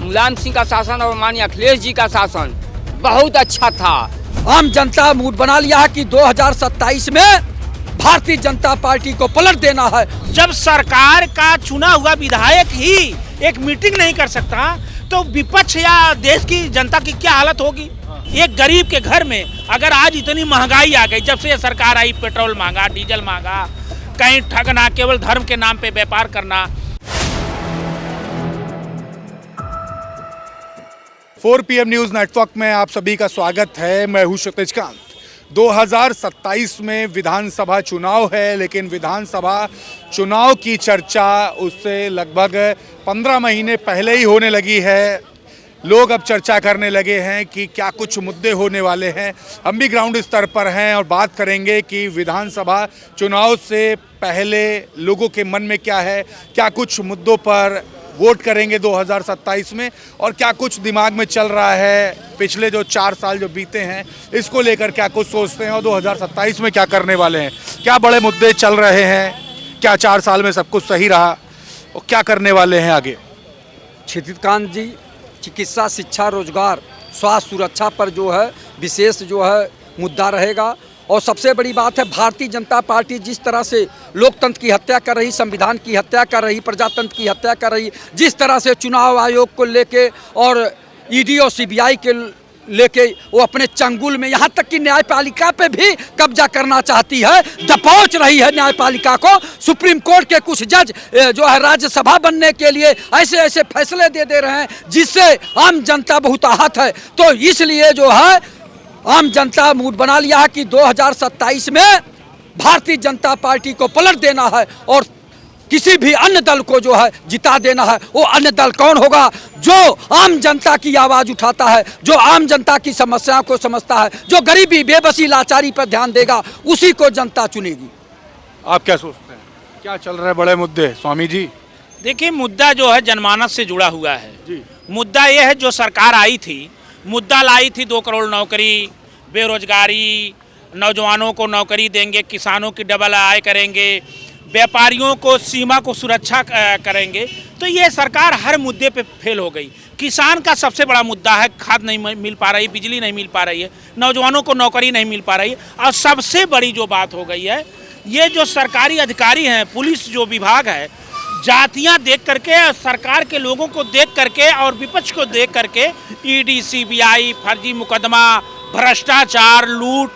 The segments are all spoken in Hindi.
मुलायम सिंह का शासन और माननीय अखिलेश जी का शासन बहुत अच्छा था। आम जनता मूड बना लिया है कि 2027 में भारतीय जनता पार्टी को पलट देना है। जब सरकार का चुना हुआ विधायक ही एक मीटिंग नहीं कर सकता तो विपक्ष या देश की जनता की क्या हालत होगी। एक गरीब के घर में अगर आज इतनी महंगाई आ गई, जब से ये सरकार आई, पेट्रोल महंगा, डीजल महंगा, कहीं ठगना, केवल धर्म के नाम पे व्यापार करना। 4 PM न्यूज़ नेटवर्क में आप सभी का स्वागत है। मैं हूं क्षितिज कांत। 2027 में विधानसभा चुनाव है, लेकिन विधानसभा चुनाव की चर्चा उससे लगभग 15 महीने पहले ही होने लगी है। लोग अब चर्चा करने लगे हैं कि क्या कुछ मुद्दे होने वाले हैं। हम भी ग्राउंड स्तर पर हैं और बात करेंगे कि विधानसभा चुनाव से पहले लोगों के मन में क्या है, क्या कुछ मुद्दों पर वोट करेंगे 2027 में, और क्या कुछ दिमाग में चल रहा है, पिछले जो 4 साल जो बीते हैं इसको लेकर क्या कुछ सोचते हैं और 2027 में क्या करने वाले हैं। क्या बड़े मुद्दे चल रहे हैं, क्या 4 साल में सब कुछ सही रहा और क्या करने वाले हैं आगे। क्षितिज कांत जी, चिकित्सा, शिक्षा, रोजगार, स्वास्थ्य सुरक्षा पर जो है विशेष जो है मुद्दा रहेगा। और सबसे बड़ी बात है, भारतीय जनता पार्टी जिस तरह से लोकतंत्र की हत्या कर रही, संविधान की हत्या कर रही, प्रजातंत्र की हत्या कर रही, जिस तरह से चुनाव आयोग को लेके और ईडी और सीबीआई के लेके वो अपने चंगुल में, यहाँ तक कि न्यायपालिका पे भी कब्जा करना चाहती है, दबोच रही है न्यायपालिका को। सुप्रीम कोर्ट के कुछ जज जो है राज्यसभा बनने के लिए ऐसे ऐसे फैसले दे रहे हैं जिससे आम जनता बहुत आहत है। तो इसलिए जो है आम जनता मूड बना लिया है कि 2027 में भारतीय जनता पार्टी को पलट देना है और किसी भी अन्य दल को जो है जिता देना है। वो अन्य दल कौन होगा? जो आम जनता की आवाज़ उठाता है, जो आम जनता की समस्याओं को समझता है, जो गरीबी, बेबसी, लाचारी पर ध्यान देगा, उसी को जनता चुनेगी। आप क्या सोचते हैं, क्या चल रहे बड़े मुद्दे स्वामी जी? देखिए, मुद्दा जो है जनमानस से जुड़ा हुआ है जी। मुद्दा ये है, जो सरकार आई थी, मुद्दा लाई थी 2 करोड़ नौकरी, बेरोजगारी, नौजवानों को नौकरी देंगे, किसानों की डबल आय करेंगे, व्यापारियों को सीमा को सुरक्षा करेंगे। तो ये सरकार हर मुद्दे पे फेल हो गई। किसान का सबसे बड़ा मुद्दा है, खाद नहीं मिल पा रही, बिजली नहीं मिल पा रही है, नौजवानों को नौकरी नहीं मिल पा रही है। और सबसे बड़ी जो बात हो गई है, ये जो सरकारी अधिकारी हैं, पुलिस जो विभाग है, जातियां देख करके, सरकार के लोगों को देख करके और विपक्ष को देख करके ईडी, सीबीआई, फर्जी मुकदमा, भ्रष्टाचार, लूट,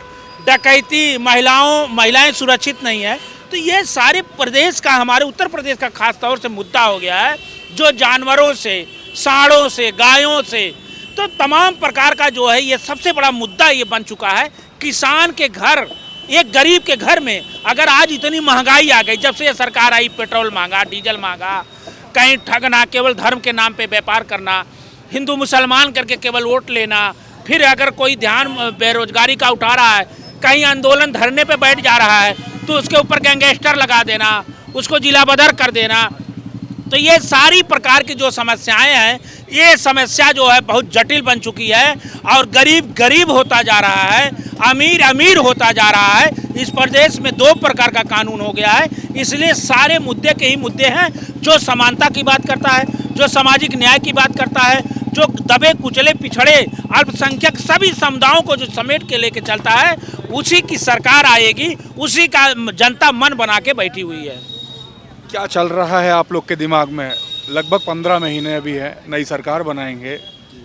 डकैती, महिलाएं सुरक्षित नहीं है। तो ये सारे प्रदेश का, हमारे उत्तर प्रदेश का खास तौर से मुद्दा हो गया है, जो जानवरों से, सांडों से, गायों से, तो तमाम प्रकार का जो है ये सबसे बड़ा मुद्दा ये बन चुका है। किसान के घर, एक गरीब के घर में अगर आज इतनी महंगाई आ गई, जब से ये सरकार आई, पेट्रोल महंगा, डीजल महंगा, कहीं ठगना, केवल धर्म के नाम पे व्यापार करना, हिंदू मुसलमान करके केवल वोट लेना, फिर अगर कोई ध्यान बेरोजगारी का उठा रहा है, कहीं आंदोलन धरने पे बैठ जा रहा है तो उसके ऊपर गैंगस्टर लगा देना, उसको जिला बदर कर देना। तो ये सारी प्रकार की जो समस्याएं हैं, ये समस्या जो है बहुत जटिल बन चुकी है और गरीब गरीब होता जा रहा है, अमीर अमीर होता जा रहा है। इस प्रदेश में 2 प्रकार का कानून हो गया है। इसलिए सारे मुद्दे के ही मुद्दे हैं, जो समानता की बात करता है, जो सामाजिक न्याय की बात करता है, जो दबे कुचले पिछड़े अल्पसंख्यक सभी समुदायों को जो समेट के लेके चलता है, उसी की सरकार आएगी, उसी का जनता मन बना के बैठी हुई है। क्या चल रहा है आप लोग के दिमाग में? लगभग 15 महीने अभी है, नई सरकार बनाएंगे,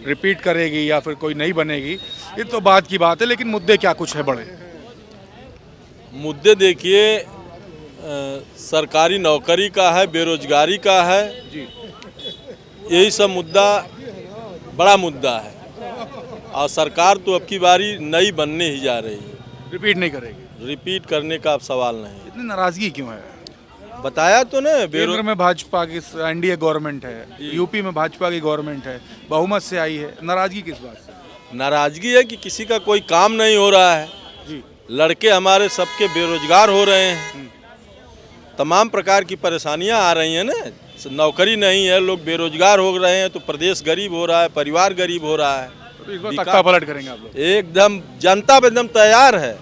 रिपीट करेगी या फिर कोई नई बनेगी, ये तो बात की बात है, लेकिन मुद्दे क्या कुछ है बड़े? मुद्दे देखिए, सरकारी नौकरी का है, बेरोजगारी का है जी, यही सब मुद्दा बड़ा मुद्दा है। और सरकार तो अब की बारी नई बनने ही जा रही है, रिपीट नहीं करेगी। रिपीट करने का अब सवाल नहीं। इतनी नाराजगी क्यों है? बताया तो ना, केंद्र में भाजपा की एनडीए गवर्नमेंट है, यूपी में भाजपा की गवर्नमेंट है, बहुमत से आई है, नाराजगी किस बात से? नाराजगी है कि किसी का कोई काम नहीं हो रहा है जी। लड़के हमारे सबके बेरोजगार हो रहे हैं, तमाम प्रकार की परेशानियां आ रही हैं ना, नौकरी नहीं है, लोग बेरोजगार हो रहे हैं, तो प्रदेश गरीब हो रहा है, परिवार गरीब हो रहा है। तो इस बार तख्ता पलट करेंगे आप लोग? एकदम जनता एकदम तैयार है,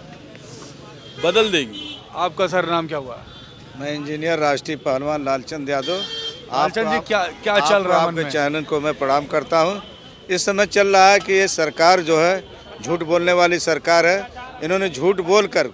बदल देगी। आपका सर नाम क्या हुआ? मैं इंजीनियर राष्ट्रीय पहलवान लालचंद यादव, लालचंद जी, क्या क्या चल रहा है मन आपके में? चैनल को मैं प्रणाम करता हूं। इस समय चल रहा है कि ये सरकार जो है झूठ बोलने वाली सरकार है। इन्होंने झूठ बोल कर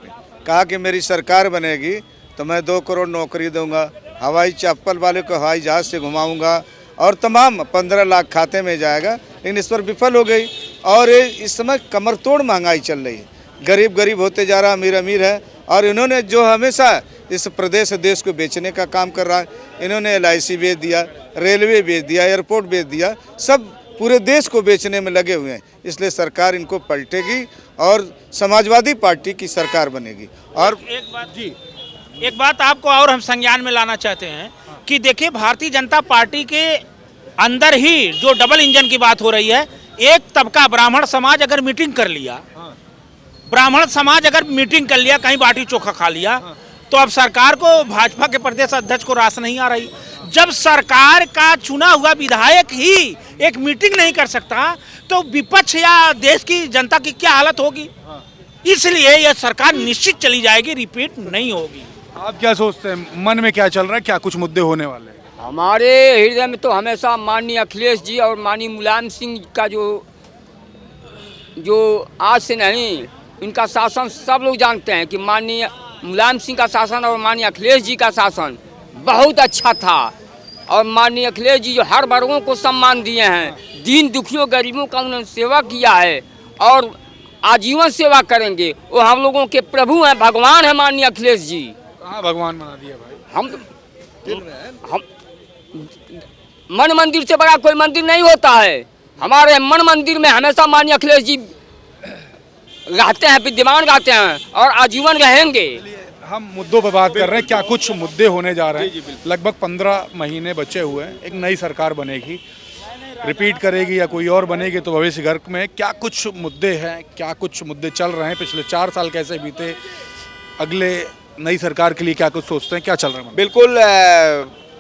कहा कि मेरी सरकार बनेगी तो मैं 2 करोड़ नौकरी दूंगा, हवाई चप्पल वाले को हवाई जहाज़ से घुमाऊंगा और तमाम 15 लाख खाते में जाएगा, लेकिन इस पर विफल हो गई। और ये इस समय कमर तोड़ महंगाई चल रही है, गरीब गरीब होते जा रहा, अमीर अमीर है। और इन्होंने जो हमेशा इस प्रदेश देश को बेचने का काम कर रहा है, इन्होंने LIC बेच दिया, रेलवे बेच दिया, एयरपोर्ट बेच दिया, सब पूरे देश को बेचने में लगे हुए हैं। इसलिए सरकार इनको पलटेगी और समाजवादी पार्टी की सरकार बनेगी। और एक बात आपको और हम संज्ञान में लाना चाहते हैं कि देखिए, भारतीय जनता पार्टी के अंदर ही जो डबल इंजन की बात हो रही है, एक तबका ब्राह्मण समाज अगर मीटिंग कर लिया, ब्राह्मण समाज अगर मीटिंग कर लिया, कहीं बाटी चोखा खा लिया, तो अब सरकार को, भाजपा के प्रदेश अध्यक्ष को रास नहीं आ रही। जब सरकार का चुना हुआ विधायक ही एक मीटिंग नहीं कर सकता तो विपक्ष या देश की जनता की क्या हालत होगी। इसलिए यह सरकार निश्चित चली जाएगी, रिपीट नहीं होगी। आप क्या सोचते हैं, मन में क्या चल रहा है, क्या कुछ मुद्दे होने वाले हैं? हमारे हृदय में तो हमेशा माननीय अखिलेश जी और माननीय मुलायम सिंह का जो आज से नहीं, इनका शासन सब लोग जानते हैं कि माननीय मुलायम सिंह का शासन और माननीय अखिलेश जी का शासन बहुत अच्छा था। और माननीय अखिलेश जी जो हर वर्गों को सम्मान दिए हैं, दीन दुखियों गरीबों का उन्होंने सेवा किया है और आजीवन सेवा करेंगे। वो हम लोगों के प्रभु हैं, भगवान है माननीय अखिलेश जी। कहाँ भगवान बना दिया भाई? हम मन मंदिर से बड़ा कोई मंदिर नहीं होता है। हमारे मन मंदिर में हमेशा माननीय अखिलेश जी रहते हैं, विद्यमान रहते हैं और आजीवन रहेंगे। हम मुद्दों पर बात कर रहे हैं, क्या कुछ मुद्दे होने जा रहे हैं। लगभग 15 महीने बचे हुए हैं, एक नई सरकार बनेगी, रिपीट करेगी या कोई और बनेगी तो भविष्य घर में क्या कुछ मुद्दे हैं, क्या कुछ मुद्दे चल रहे हैं, पिछले 4 साल कैसे बीते, अगले नई सरकार के लिए क्या कुछ सोचते हैं, क्या चल रहा है? बिल्कुल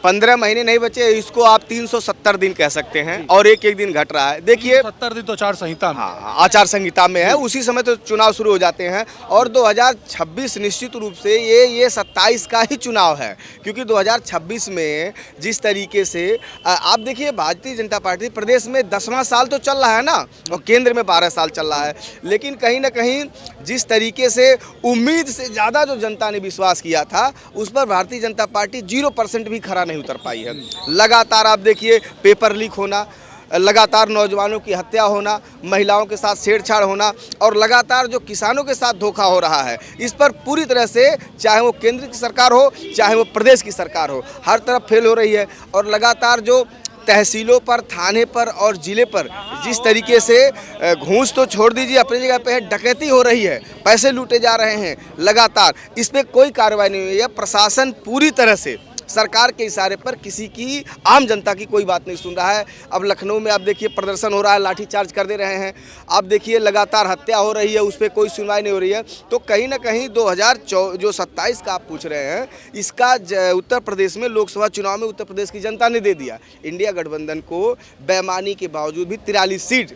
15 महीने नहीं बचे, इसको आप 370 दिन कह सकते हैं और एक एक दिन घट रहा है। देखिए 70 दिन तो आचार संहिता में, हाँ, आचार संहिता में है, उसी समय तो चुनाव शुरू हो जाते हैं। और 2026 निश्चित रूप से ये 27 का ही चुनाव है, क्योंकि 2026 में जिस तरीके से आप देखिए, भारतीय जनता पार्टी प्रदेश में 10वां साल तो चल रहा है ना, और केंद्र में 12 साल चल रहा है, लेकिन कहीं ना कहीं जिस तरीके से उम्मीद से ज़्यादा जो जनता ने विश्वास किया था, उस पर भारतीय जनता पार्टी 0% भी खरा नहीं उतर पाई है। लगातार आप देखिए, पेपर लीक होना, लगातार नौजवानों की हत्या होना, महिलाओं के साथ छेड़छाड़ होना और लगातार जो किसानों के साथ धोखा हो रहा है, इस पर पूरी तरह से, चाहे वो केंद्र की सरकार हो चाहे वो प्रदेश की सरकार हो, हर तरफ फेल हो रही है। और लगातार जो तहसीलों पर, थाने पर और ज़िले पर जिस तरीके से घूस तो छोड़ दीजिए, अपनी जगह पे है, डकैती हो रही है, पैसे लूटे जा रहे हैं लगातार, इस पर कोई कार्रवाई नहीं हुई है। प्रशासन पूरी तरह से सरकार के इशारे पर किसी की, आम जनता की कोई बात नहीं सुन रहा है। अब लखनऊ में आप देखिए प्रदर्शन हो रहा है, लाठीचार्ज कर दे रहे हैं। आप देखिए लगातार हत्या हो रही है, उस पर कोई सुनवाई नहीं हो रही है। तो कहीं ना कहीं 2027 का आप पूछ रहे हैं, इसका उत्तर प्रदेश में लोकसभा चुनाव में उत्तर प्रदेश की जनता ने दे दिया। इंडिया गठबंधन को बेईमानी के बावजूद भी 43 सीट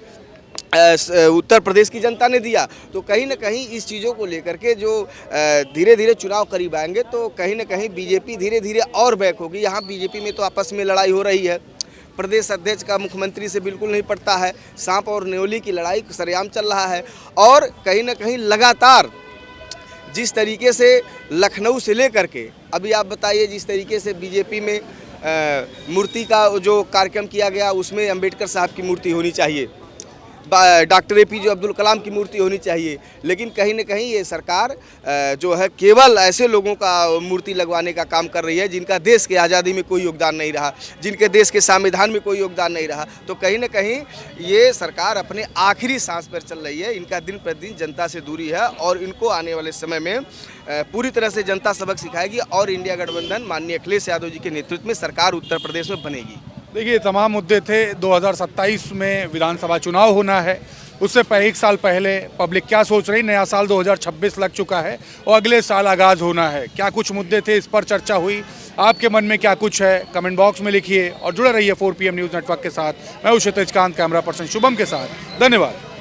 उत्तर प्रदेश की जनता ने दिया। तो कहीं ना कहीं इस चीज़ों को लेकर के जो धीरे धीरे चुनाव करीब आएंगे, तो कहीं ना कहीं बीजेपी धीरे धीरे और बैक होगी। यहाँ बीजेपी में तो आपस में लड़ाई हो रही है, प्रदेश अध्यक्ष का मुख्यमंत्री से बिल्कुल नहीं पड़ता है, सांप और न्योली की लड़ाई सरेआम चल रहा है। और कहीं ना कहीं लगातार जिस तरीके से लखनऊ से लेकर के, अभी आप बताइए, जिस तरीके से बीजेपी में मूर्ति का जो कार्यक्रम किया गया, उसमें अंबेडकर साहब की मूर्ति होनी चाहिए, डॉक्टर APJ अब्दुल कलाम की मूर्ति होनी चाहिए, लेकिन कहीं न कहीं ये सरकार जो है केवल ऐसे लोगों का मूर्ति लगवाने का काम कर रही है जिनका देश की आज़ादी में कोई योगदान नहीं रहा, जिनके देश के संविधान में कोई योगदान नहीं रहा। तो कहीं न कहीं ये सरकार अपने आखिरी सांस पर चल रही है। इनका दिन प्रतिदिन जनता से दूरी है और इनको आने वाले समय में पूरी तरह से जनता सबक सिखाएगी और इंडिया गठबंधन माननीय अखिलेश यादव जी के नेतृत्व में सरकार उत्तर प्रदेश में बनेगी। देखिए तमाम मुद्दे थे। 2027 में विधानसभा चुनाव होना है, उससे 1 साल पहले पब्लिक क्या सोच रही, नया साल 2026 लग चुका है और अगले साल आगाज़ होना है। क्या कुछ मुद्दे थे, इस पर चर्चा हुई। आपके मन में क्या कुछ है, कमेंट बॉक्स में लिखिए और जुड़े रहिए 4PM न्यूज़ नेटवर्क के साथ। मैं हूं क्षितिज कांत, कैमरा पर्सन शुभम के साथ। धन्यवाद।